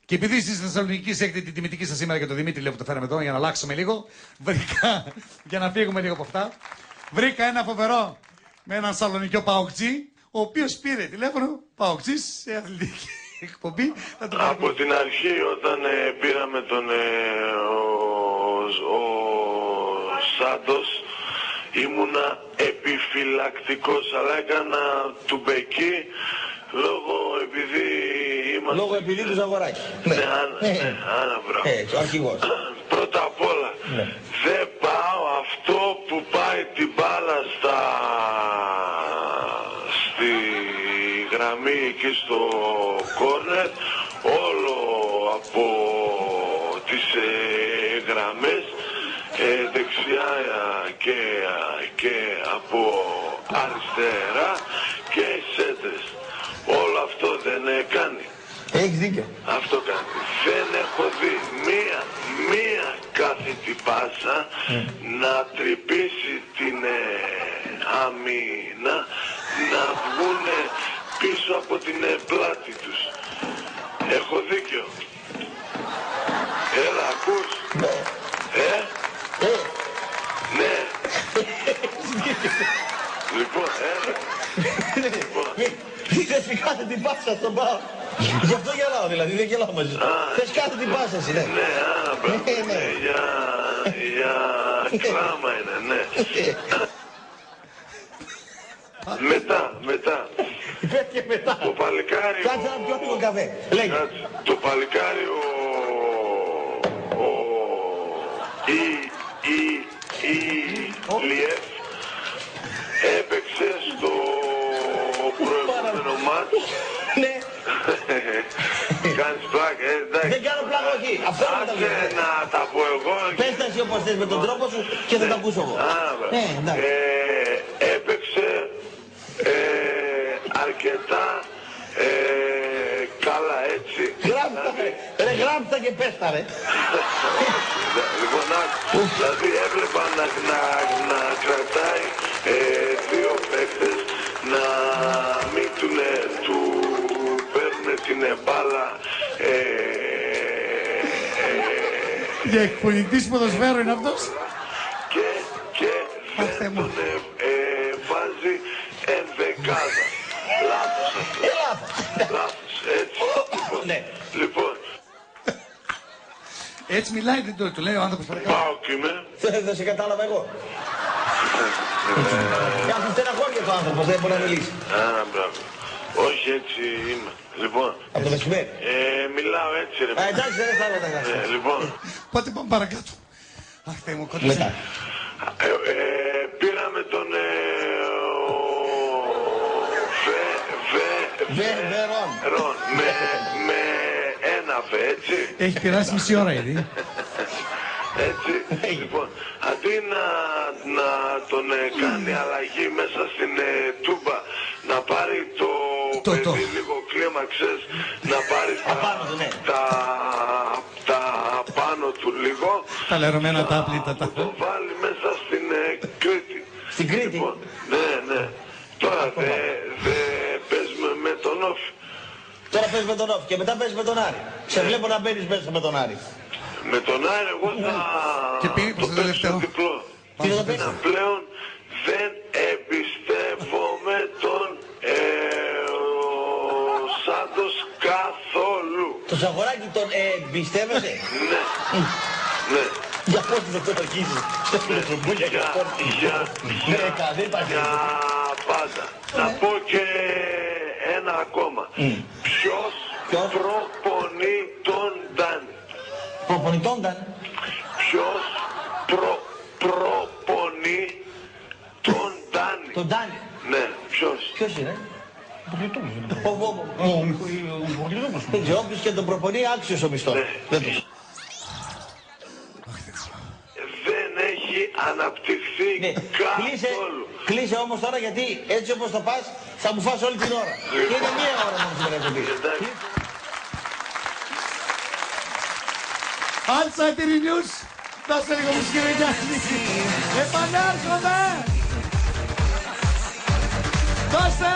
Και επειδή στη Θεσσαλονίκη έχετε την τιμητική σας σήμερα και τον Δημήτρη, λέω που το φέραμε εδώ για να αλλάξουμε λίγο, βρήκα, για να φύγουμε λίγο από αυτά, βρήκα ένα φοβερό με έναν σαλονικιό παοκτζή, ο οποίος πήρε τηλέφωνο παοκτζής σε αθλητική εκπομπή. Από την αρχή όταν πήραμε τον ο Σάντος ήμουνα επιφυλακτικός, αλλά έκανα του μπεκί λόγω επειδή του Ζαγοράκη. Ναι, άνα μπράβο. Ο αρχηγός. Πρώτα απ' όλα, δεν πάω αυτό που πάει την μπάλα στη γραμμή εκεί στο κόρνερ, όλο από τις γραμμές δεξιά και από αριστερά και σέντρες. Όλο αυτό δεν κάνει. Έχεις δίκιο. Αυτό κάνει. Δεν έχω δει μία κάθετη πάσα να τρυπήσει την άμυνα, να βγούνε πίσω από την πλάτη τους. Έχω δίκιο. Έλα, ακούς. Ναι. Λοιπόν, έλα. Θες κάθε την πάσα στον πάω. Γι' αυτό γελάω δηλαδή, δεν γελάω μαζί σου. Θες κάθε την πάσα εσύ, ναι. Ναι, για κλάμα είναι, ναι. Μετά. Και μετά. Το παλικάρι... Κάτσε να πιω λίγο καφέ. Λέγε. Το παλικάρι Λιεφ έπαιξε στο προηγούμενο μάτς. Ναι. Κάνεις πλάκα, εντάξει. Δεν κάνω πλάκα, όχι. Αυτό είναι Άσε να τα πω εγώ. Πες τα εσύ όπως θες με τον τρόπο σου και θα τα ακούσω εγώ. Έπαιξε αρκετά καλά, έτσι. Γράψτα και πες τα, ρε. Λοιπόν, δηλαδή έβλεπα να κρατάει δύο παίκτες, να μην του παίρνουν την μπάλα. Για εκπονητής ποδοσφαίρου είναι αυτός. Και δεν τον βάζει ενδεκάδα. Λάθος αυτό. Λάθος, έτσι. Λοιπόν. Έτσι μιλάει, δεν του λέει ο άνθρωπος παρακάτω. Πάω και είμαι. Δεν σε κατάλαβα εγώ. Κάπου στεναχώρια το άνθρωπος, δεν μπορεί να μιλήσει. Μπράβο. Όχι, έτσι είμαι. Λοιπόν. Από το μεσημέρι. Μιλάω έτσι, ρε. Εντάξει, δεν θα έλεγα. Λοιπόν. Πότε πάμε παρακάτω. Αχ, Θεέ μου, κοντά. Μετά. Πήραμε τον Βερόν με ένα β, έτσι. Έχει περάσει μισή ώρα ήδη. Έτσι, λοιπόν, αντί να τον κάνει αλλαγή μέσα στην τούμπα, να πάρει το παιδί λίγο κλίμα, ξέρεις, να πάρει τα πάνω του λίγο, τα λερωμένα τα άπλυτα, το βάλει μέσα στην Κρήτη. Στην Κρήτη? Λοιπόν, ναι. Τώρα παίζουμε με τον Όφη. Τώρα παίζεις με τον Όφη και μετά παίζεις με τον Άρη. Σε βλέπω να μπαίνεις μέσα με τον Άρη. Με τον Άρη εγώ θα και το παίξω διπλό. Τι θα παίξω? Πλέον δεν εμπιστεύομαι τον Σάντος καθόλου. Το Ζαγοράκη τον εμπιστεύεσαι? Ναι. Για πώς δεν το αρχίζεις στο φιλοτρομπούλια και σπόρτι. Για πάντα. Να πω και ένα ακόμα. Ποιος προπονεί τον Ντάνη? Προπονεί τον Ντάνη? Ποιος προπονεί τον Ντάνη? Τον Ντάνη? Ναι, ποιος? Ποιος είναι? Δεν ξέρω, όποιος και τον προπονεί άξιος ο μισθός. Δεν έχει αναπτυχθεί καθόλου. Κλείσε όμως τώρα, γιατί έτσι όπως θα πας θα μου φας όλη την ώρα. Και είναι μία ώρα μόνο σήμερα εκπομπή. Άλτσα εταιρή νιούς. Δώσε λίγο μουσική ρε Γιάννη. Επανέρχομαι. Δώσε.